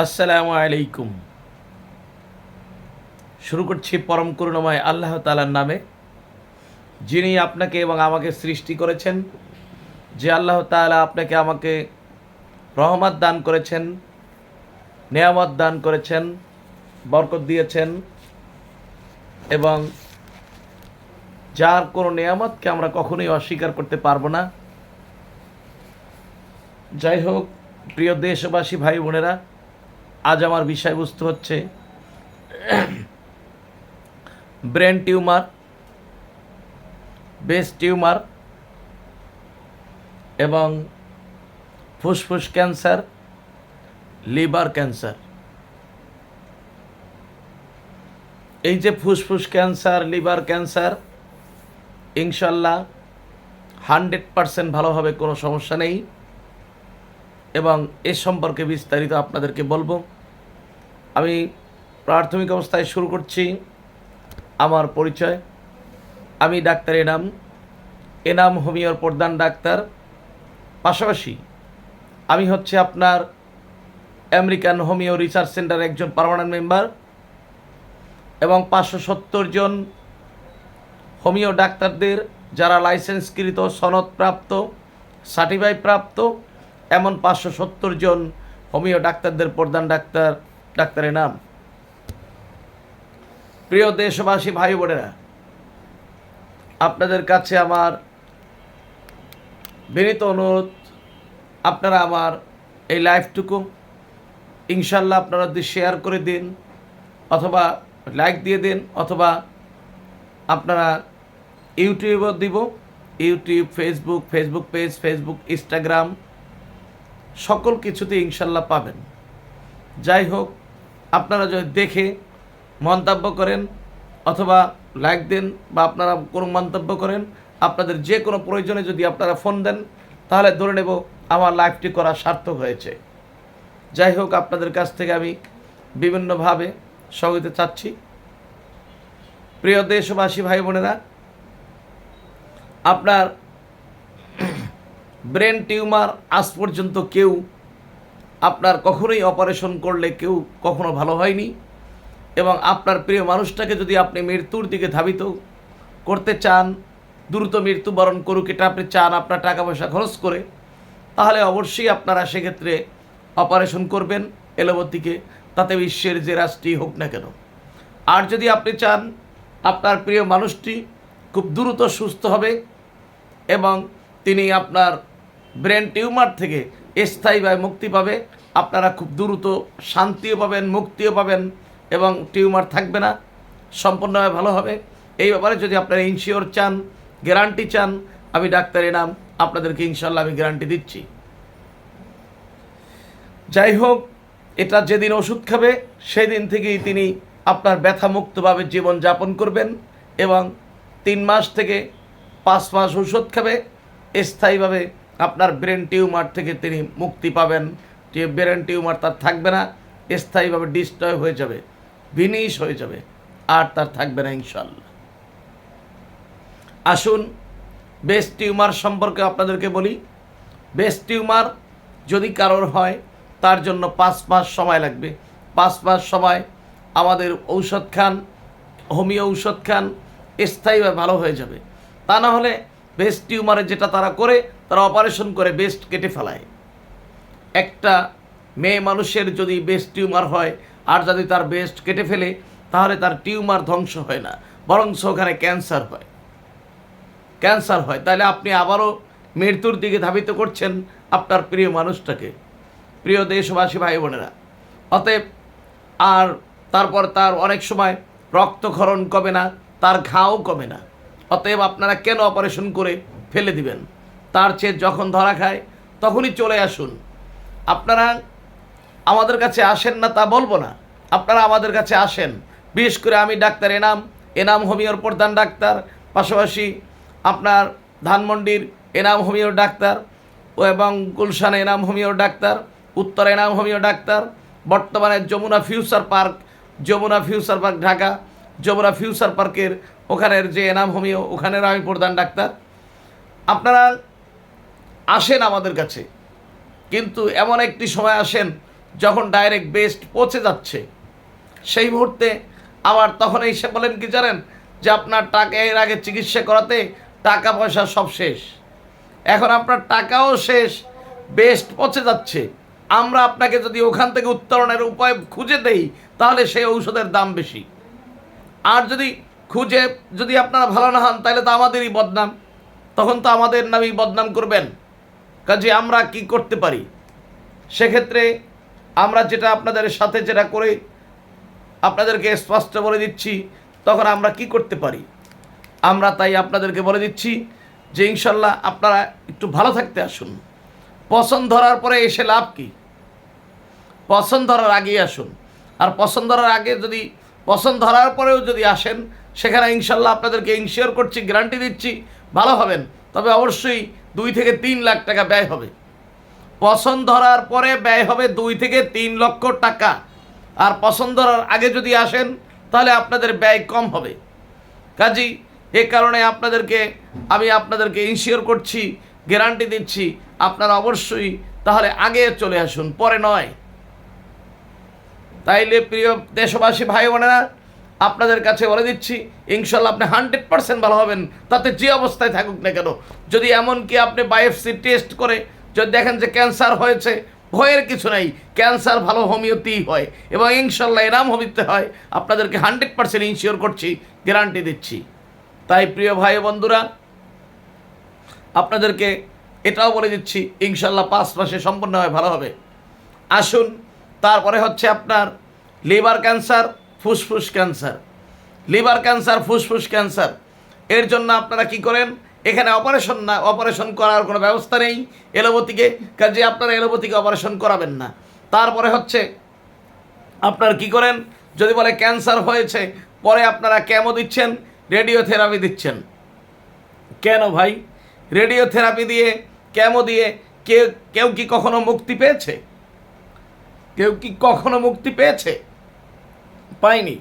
আসসালামু আলাইকুম। শুরু করছি পরম করুণাময় আল্লাহ তাআলার নামে, যিনি আপনাকে এবং আমাকে সৃষ্টি করেছেন। যে আল্লাহ তাআলা আপনাকে আমাকে রহমত দান করেছেন, নেয়ামত দান করেছেন, বরকত দিয়েছেন, এবং যার কোনো নেয়ামতকে আমরা কখনোই অস্বীকার করতে পারবো না। যাই হোক, প্রিয় দেশবাসী ভাই বোনেরা, আজ আমার বিষয়বস্তু হচ্ছে ব্রেন টিউমার, ব্রেস্ট টিউমার এবং ফুসফুস ক্যান্সার, লিভার ক্যান্সার। এই যে ফুসফুস ক্যান্সার, লিভার ক্যান্সার, ইনশাল্লাহ 100% ভালো হবে, কোনো সমস্যা নেই। এবং এ সম্পর্কে বিস্তারিত আপনাদেরকে বলবো। আমি প্রাথমিক অবস্থায় শুরু করছি আমার পরিচয়। আমি ডাক্তার এনাম হোমিওর প্রধান ডাক্তার। পাশাপাশি আমি হচ্ছে আপনার আমেরিকান হোমিও রিসার্চ সেন্টারের একজন পার্মানেন্ট মেম্বার, এবং 570 জন হোমিও ডাক্তারদের, যারা লাইসেন্সকৃত, সনদপ্রাপ্ত, সার্টিফাই প্রাপ্ত, এমন 570 জন হোমিও ডাক্তারদের প্রধান ডাক্তারের নাম। প্রিয় দেশবাসী ভাই বোনেরা, আপনাদের কাছে আমার বিনীত অনুরোধ, আপনারা আমার এই লাইভটুকু ইনশাল্লাহ আপনারা যদি শেয়ার করে দিন, অথবা লাইক দিয়ে দিন, অথবা আপনারা ইউটিউবও দিব, YouTube, Facebook page, Facebook, Instagram, সকল কিছুতে ইনশাল্লাহ পাবেন। যাই হোক, আপনারা যদি দেখে মন্তব্য করেন অথবা লাইক দেন, বা আপনারা কোনো মন্তব্য করেন, আপনাদের যে কোনো প্রয়োজনে যদি আপনারা ফোন দেন, তাহলে ধরে নেব আমার লাইভটি করা সার্থক হয়েছে। যাই হোক, আপনাদের কাছ থেকে আমি বিভিন্নভাবে সহযোগিতা চাচ্ছি। প্রিয় দেশবাসী ভাই বোনেরা, আপনার ব্রেন টিউমার আজ পর্যন্ত কেউ আপনার কখনোই অপারেশন করলে কেউ কখনো ভালো হয়নি। এবং আপনার প্রিয় মানুষটাকে যদি আপনি মৃত্যুর দিকে ধাবিত করতে চান, দ্রুত মৃত্যুবরণ করুক, এটা আপনি চান আপনার টাকা পয়সা খরচ করে, তাহলে অবশ্যই আপনারা সেক্ষেত্রে অপারেশন করবেন এলোপতিকে, তাতে বিশ্বের যে রাষ্ট্রই হোক না কেন। আর যদি আপনি চান আপনার প্রিয় মানুষটি খুব দ্রুত সুস্থ হবে এবং তিনি আপনার ব্রেন টিউমার থেকে স্থায়ীভাবে মুক্তি পাবে, আপনারা খুব দ্রুত শান্তিও পাবেন, মুক্তিও পাবেন, এবং টিউমার থাকবে না, সম্পূর্ণভাবে ভালো হবে। এই ব্যাপারে যদি আপনারা ইনশিওর চান, গ্যারান্টি চান, আমি ডাক্তার এনাম আপনাদেরকে ইনশাল্লাহ আমি গ্যারান্টি দিচ্ছি। যাই হোক, এটা যেদিন ওষুধ খাবে সেই দিন থেকেই তিনি আপনার ব্যথামুক্তভাবে জীবনযাপন করবেন, এবং 3 মাস থেকে 5 মাস ওষুধ খাবে, স্থায়ীভাবে আপনার ব্রেন টিউমার থেকে তিনি মুক্তি পাবেন। ব্রেন টিউমার তার থাকবে না, স্থায়ীভাবে ডিস্ট্রয় হয়ে যাবে, ভিনিশ হয়ে যাবে, আর তার থাকবে না ইনশাল্লাহ। আসুন ব্রেস্ট টিউমার সম্পর্কে আপনাদেরকে বলি। ব্রেস্ট টিউমার যদি কারোর হয়, তার জন্য 5 মাস সময় লাগবে। 5 মাস সময় আমাদের ঔষধ খান, হোমিও ঔষধ খান, স্থায়ীভাবে ভালো হয়ে যাবে। তা না হলে ব্রেস্ট টিউমারে যেটা তারা করে, তারা অপারেশন করে ব্রেস্ট কেটে ফেলায়। একটা মেয়ে মানুষের যদি ব্রেস্ট টিউমার হয় আর যদি তার ব্রেস্ট কেটে ফেলে, তাহলে তার টিউমার ধ্বংস হয় না, বরং ওখানে ক্যান্সার হয়। তাহলে আপনি আবারও মৃত্যুর দিকে ধাবিত করছেন আপনার প্রিয় মানুষটাকে। প্রিয় দেশবাসী ভাই বোনেরা, অতএব আর তারপর তার অনেক সময় রক্তক্ষরণ কমে না, তার ঘাও কমে না। অতএব আপনারা কেন অপারেশন করে ফেলে দিবেন? তার চেয়ে যখন ধরা খায় তখনই চলে আসুন। আপনারা আমাদের কাছে আসেন না তা বলবো না, আপনারা আমাদের কাছে আসেন। বিশেষ করে আমি ডাক্তার এনাম হোমিওর প্রধান ডাক্তার, পাশাপাশি আপনার ধানমন্ডির এনাম হোমিওর ডাক্তার, এবং গুলশানে এনাম হোমিওর ডাক্তার, উত্তর এনাম হোমিও ডাক্তার, বর্তমানে Jamuna future park Dhaka, Jamuna future পার্কের ওখানের যে এনাম হোমিও, ওখানের আমি প্রধান ডাক্তার। আপনারা আসেন আমাদের কাছে, কিন্তু এমন একটি সময় আসেন যখন ডাইরেক্ট বেস্ট পৌঁছে যাচ্ছে, সেই মুহূর্তে আবার তখন এসে বলেন কি জানেন, যে আপনার টাকা এর আগে চিকিৎসা করাতে টাকা পয়সা সব শেষ, এখন আপনার টাকাও শেষ, বেস্ট পৌঁছে যাচ্ছে, আমরা আপনাকে যদি ওখান থেকে উত্তরণের উপায় খুঁজে দেই তাহলে সেই ঔষধের দাম বেশি, আর যদি আপনারা ভালো না হন তাহলে তো আমাদেরই বদনাম, তখন তো আমাদের নামেই বদনাম করবেন। কাজে আমরা কি করতে পারি, সেক্ষেত্রে আমরা যেটা আপনাদের সাথে যেটা করে আপনাদেরকে স্পষ্ট বলে দিচ্ছি, তখন আমরা কি করতে পারি, আমরা তাই আপনাদেরকে বলে দিচ্ছি যে ইনশাল্লাহ আপনারা একটু ভালো থাকতে আসুন। পছন্দ ধরার পরে এসে লাভ কি, পছন্দ ধরার আগেই আসুন। আর পছন্দ ধরার আগে যদি পছন্দ ধরার পরেও যদি আসেন, সেখানে ইনশাল্লাহ আপনাদেরকে ইনশিওর করছি, গ্যারান্টি দিচ্ছি ভালো হবেন, তবে অবশ্যই 2 থেকে 3 লাখ টাকা ব্যয় হবে। পছন্দ ধরার পরে ব্যয় হবে 2 থেকে 3 লক্ষ টাকা, আর পছন্দ ধরার আগে যদি আসেন তাহলে আপনাদের ব্যয় কম হবে। কাজেই এ কারণে আমি আপনাদেরকে ইনশিওর করছি, গ্যারান্টি দিচ্ছি, আপনারা অবশ্যই তাহলে আগে চলে আসুন, পরে নয়। তাইলে প্রিয় দেশবাসী ভাই বোনেরা, আপনাদের কাছে বলে দিচ্ছি ইনশাল্লাহ আপনি 100% ভালো হবেন, তাতে যে অবস্থায় থাকুক না কেন। যদি এমনকি আপনি বায়োপসি টেস্ট করে যদি দেখেন যে ক্যান্সার হয়েছে, ভয়ের কিছু নাই, ক্যান্সার ভালো হোমিওতেই হয়, এবং ইনশাল্লাহ এনাম হোমিওতে হয়, আপনাদেরকে 100% ইনশিওর করছি, গ্যারান্টি দিচ্ছি। তাই প্রিয় ভাই বন্ধুরা, আপনাদেরকে এটাও বলে দিচ্ছি ইনশাল্লাহ 5 মাসে সম্পূর্ণভাবে ভালো হবে। আসুন। তারপরে হচ্ছে আপনার লিভার ক্যান্সার, ফুসফুস ক্যান্সার। লিভার ক্যান্সার, ফুসফুস ক্যান্সার, এর জন্য আপনারা কি করেন, এখানে অপারেশন করার কোনো ব্যবস্থা নেই এলোপ্যাথিকে, কাজে আপনারা এলোপ্যাথিকে অপারেশন করাবেন না। তারপরে হচ্ছে আপনার কি করেন, যদি বলে ক্যান্সার হয়েছে, পরে আপনারা কেমো দিচ্ছেন, রেডিওথেরাপি দিচ্ছেন। কেন ভাই, রেডিওথেরাপি দিয়ে, কেমো দিয়ে কেউ কি কখনো মুক্তি পেয়েছে? কেউ কি কখনো মুক্তি পেয়েছে? পায়নি।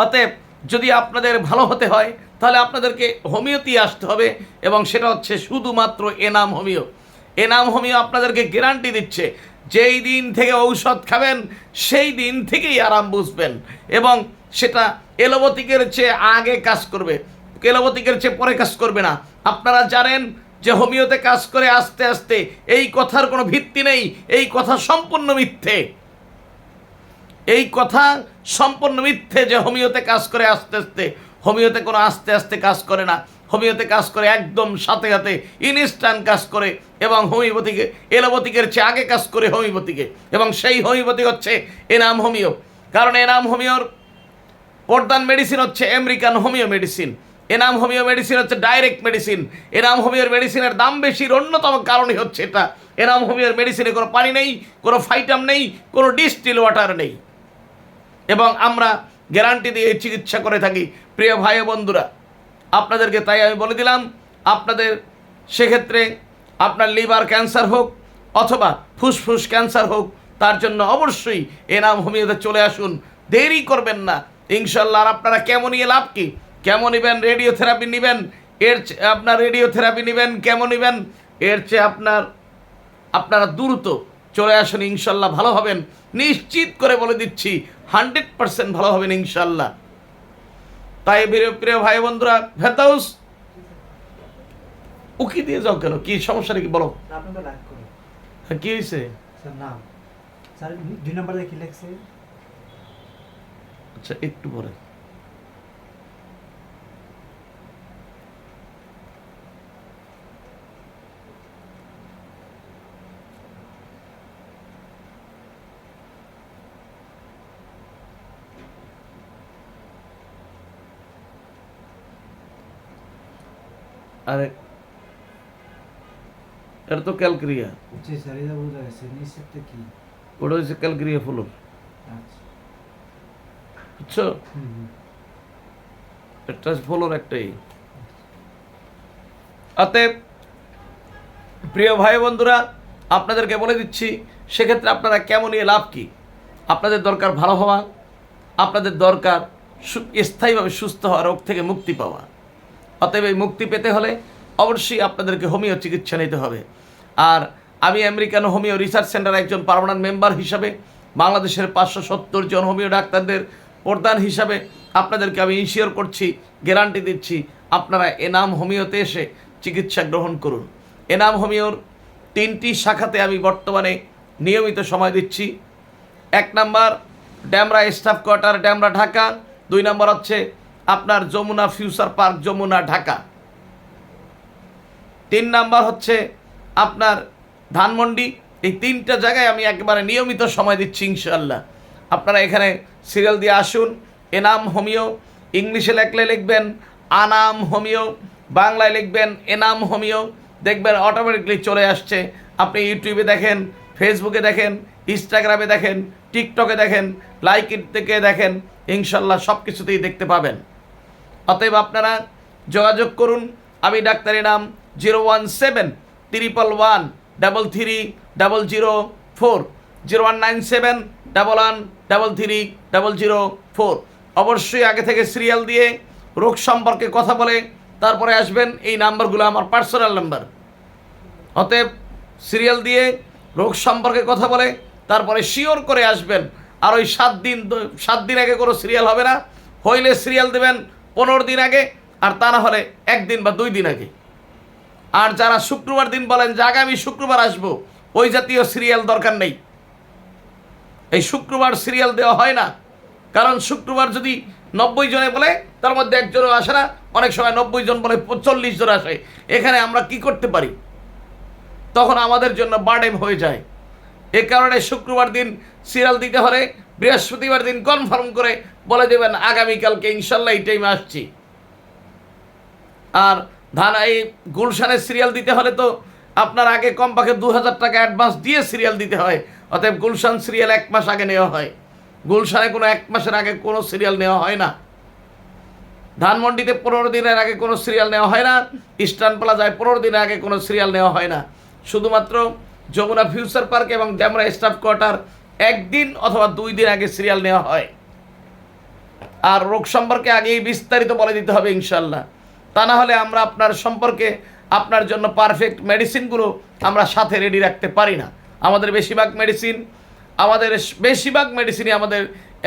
অতএব যদি আপনাদের ভালো হতে হয় তাহলে আপনাদেরকে হোমিওতে আসতে হবে, এবং সেটা হচ্ছে শুধুমাত্র এনাম হোমিও। এনাম হোমিও আপনাদেরকে গ্যারান্টি দিচ্ছে, যেই দিন থেকে ঔষধ খাবেন সেই দিন থেকেই আরাম বুঝবেন, এবং সেটা এলোপ্যাথিকের চেয়ে আগে কাজ করবে, এলোপ্যাথিকের চেয়ে পরে কাজ করবে না। আপনারা জানেন যে হোমিওতে কাজ করে আস্তে আস্তে, এই কথার কোনো ভিত্তি নেই, এই কথা সম্পূর্ণ মিথ্যে, এই কথা সম্পূর্ণ মিথ্যে যে হোমিওতে কাজ করে আস্তে আস্তে। হোমিওতে কোনো আস্তে আস্তে কাজ করে না, হোমিওতে কাজ করে একদম সাথে সাথে, ইনস্ট্যান্ট কাজ করে, এবং হোমিওপ্যাথিকে এলোপ্যাথিকের চেয়ে আগে কাজ করে হোমিওপ্যাথিকে, এবং সেই হোমিওপ্যাথি হচ্ছে এনাম হোমিও। কারণ এনাম হোমিওর প্রধান মেডিসিন হচ্ছে American homeo medicine, Enam homeo medicine হচ্ছে ডাইরেক্ট মেডিসিন। এনাম হোমিওর মেডিসিনের দাম বেশির অন্যতম কারণই হচ্ছে এটা, এনাম হোমিওর মেডিসিনে কোনো পানি নেই, কোনো ফাইটাম নেই, কোনো ডিস্টিল ওয়াটার নেই, এবং আমরা গ্যারান্টি দিয়ে চিকিৎসা করে থাকি। প্রিয় ভাই বন্ধুরা, আপনাদেরকে তাই আমি বলে দিলাম, আপনাদের সেক্ষেত্রে আপনার লিভার ক্যান্সার হোক অথবা ফুসফুস ক্যান্সার হোক, তার জন্য অবশ্যই এনাম হোমিওতে চলে আসুন, দেরি করবেন না ইনশাল্লাহ। আর আপনারা কেমো নিয়ে লাভ কি, কেমো নেবেন, রেডিওথেরাপি নেবেন, আপনার রেডিওথেরাপি নেবেন, কেমো নেবেন, এর চেয়ে আপনারা দ্রুত চলে আসুন, ইনশাল্লাহ ভালো হবেন, নিশ্চিত করে বলে দিচ্ছি 100% ভালো হবেন ইনশাল্লাহ। তাই প্রিয় ভাই বন্ধুরা, ভেতাউস উকি দিয়ে যাও কেন, কি সমস্যা নাকি বলো? কি হয়েছে? আচ্ছা, একটু পরে। আরে এটা তো ক্যালক্রিয়া, ওটা হচ্ছে ক্যালক্রিয়া ফ্লোর, বুঝছো? একটা ফ্লোর একটাই। অতএব প্রিয় ভাই বন্ধুরা, আপনাদেরকে বলে দিচ্ছি, সেক্ষেত্রে আপনারা কেমন নিয়ে লাভ কি? আপনাদের দরকার ভালো হওয়া, আপনাদের দরকার স্থায়ীভাবে সুস্থ হওয়া, রোগ থেকে মুক্তি পাওয়া। অতএব এই মুক্তি পেতে হলে অবশ্যই আপনাদেরকে হোমিও চিকিৎসা নিতে হবে। আর আমি আমেরিকান হোমিও রিসার্চ সেন্টার একজন পার্মানেন্ট মেম্বার হিসাবে বাংলাদেশের 570 জন হোমিও ডাক্তারদের প্রধান হিসাবে আপনাদেরকে আমি ইনশিওর করছি, গ্যারান্টি দিচ্ছি, আপনারা এনাম হোমিওতে এসে চিকিৎসা গ্রহণ করুন। এনাম হোমিওর 3টি শাখাতে আমি বর্তমানে নিয়মিত সময় দিচ্ছি। 1 নম্বর ড্যামরা স্টাফ কোয়ার্টার, ড্যামরা, ঢাকা। 2 নম্বর হচ্ছে আপনার যমুনা ফিউচার পার্ক, যমুনা, ঢাকা। 3 নম্বর হচ্ছে আপনার ধানমন্ডি। এই 3টা জায়গায় আমি একেবারে নিয়মিত সময় দিচ্ছি ইনশাআল্লাহ। আপনারা এখানে সিরিয়াল দিয়ে আসুন। এনাম হোমিও, ইংলিশে লিখলে লিখবেন আনাম হোমিও, বাংলায় লিখবেন এনাম হোমিও, দেখবেন অটোমেটিকলি চলে আসছে। আপনি ইউটিউবে দেখেন, ফেসবুকে দেখেন, ইনস্টাগ্রামে দেখেন, টিকটকে দেখেন, লাইক থেকে দেখেন, ইনশাল্লাহ সব কিছুতেই দেখতে পাবেন। অতএব আপনারা যোগাযোগ করুন। আমি ডাক্তার এনাম, 017-311-33-004, 0197-11-33-004। অবশ্যই আগে থেকে সিরিয়াল দিয়ে রোগ সম্পর্কে কথা বলে তারপরে আসবেন। এই নাম্বারগুলো আমার পার্সোনাল নাম্বার। অতএব সিরিয়াল দিয়ে রোগ সম্পর্কে কথা বলে তারপরে শিওর করে আসবেন। আর ওই 7 দিন আগে কোনো সিরিয়াল হবে না। হইলে সিরিয়াল দেবেন 15 দিন আগে, আর তা না হলে 1 দিন বা 2 দিন আগে। আর যারা শুক্রবার দিন বলেন যে আগামী শুক্রবার আসবো, ওই জাতীয় সিরিয়াল দরকার নেই। এই শুক্রবার সিরিয়াল দেওয়া হয় না, কারণ শুক্রবার যদি 90 জনে বলে তার মধ্যে একজনও আসে না, অনেক সময় 90 জন বলে 40 জন আসে। এখানে আমরা কি করতে পারি? তখন আমাদের জন্য বার্ডেন হয়ে যায়। এ কারণে শুক্রবার দিন সিরিয়াল দিতে হলে বৃহস্পতিবার দিন কনফার্ম করে বলে দেবেন আগামীকালকে ইনশাল্লাহ এই টাইমে আসছি। আর এই গুলশানের সিরিয়াল দিতে হলে তো আপনার আগে কমপক্ষে 2000 টাকা অ্যাডভান্স দিয়ে সিরিয়াল দিতে হয়। অতএব গুলশান সিরিয়াল 1 মাস আগে নেওয়া হয়। গুলশানে কোনো 1 মাসের আগে কোনো সিরিয়াল নেওয়া হয় না। ধানমন্ডিতে 15 দিনের আগে কোনো সিরিয়াল নেওয়া হয় না। ইস্টার্ন প্লাজায় 15 দিনের আগে কোনো সিরিয়াল নেওয়া হয় না। শুধুমাত্র যমুনা ফিউচার পার্ক এবং ড্যামরা স্টাফ কোয়ার্টার 1 দিন অথবা 2 দিন আগে সিরিয়াল নেওয়া হয়। আর রোগ সম্পর্কে আগেই বিস্তারিত বলে দিতে হবে ইনশাল্লাহ। তা না হলে আমরা আপনার সম্পর্কে আপনার জন্য পারফেক্ট মেডিসিনগুলো আমরা সাথে রেডি রাখতে পারি না। আমাদের বেশিরভাগ মেডিসিনই আমাদের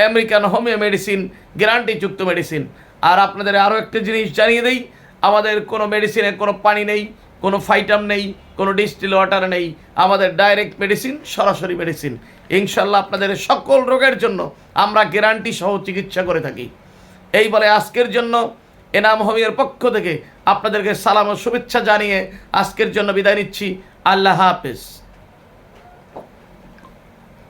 আমেরিকান হোমিও মেডিসিন, গ্যারান্টিযুক্ত মেডিসিন। আর আপনাদের আরও একটা জিনিস জানিয়ে দেই, আমাদের কোনো মেডিসিনে কোনো পানি নেই, কোনো ফাইটাম নেই, কোনো ডিস্টিল ওয়াটার নেই। আমাদের ডাইরেক্ট মেডিসিন, সরাসরি মেডিসিন। ইনশাল্লাহ আপনাদের সকল রোগের জন্য আমরা গ্যারান্টি সহ চিকিৎসা করে থাকি। এই বলে আজকের জন্য এনাম হোমিওর পক্ষ থেকে আপনাদেরকে সালাম ও শুভেচ্ছা জানিয়ে আজকের জন্য বিদায় নিচ্ছি। আল্লাহ হাফেজ।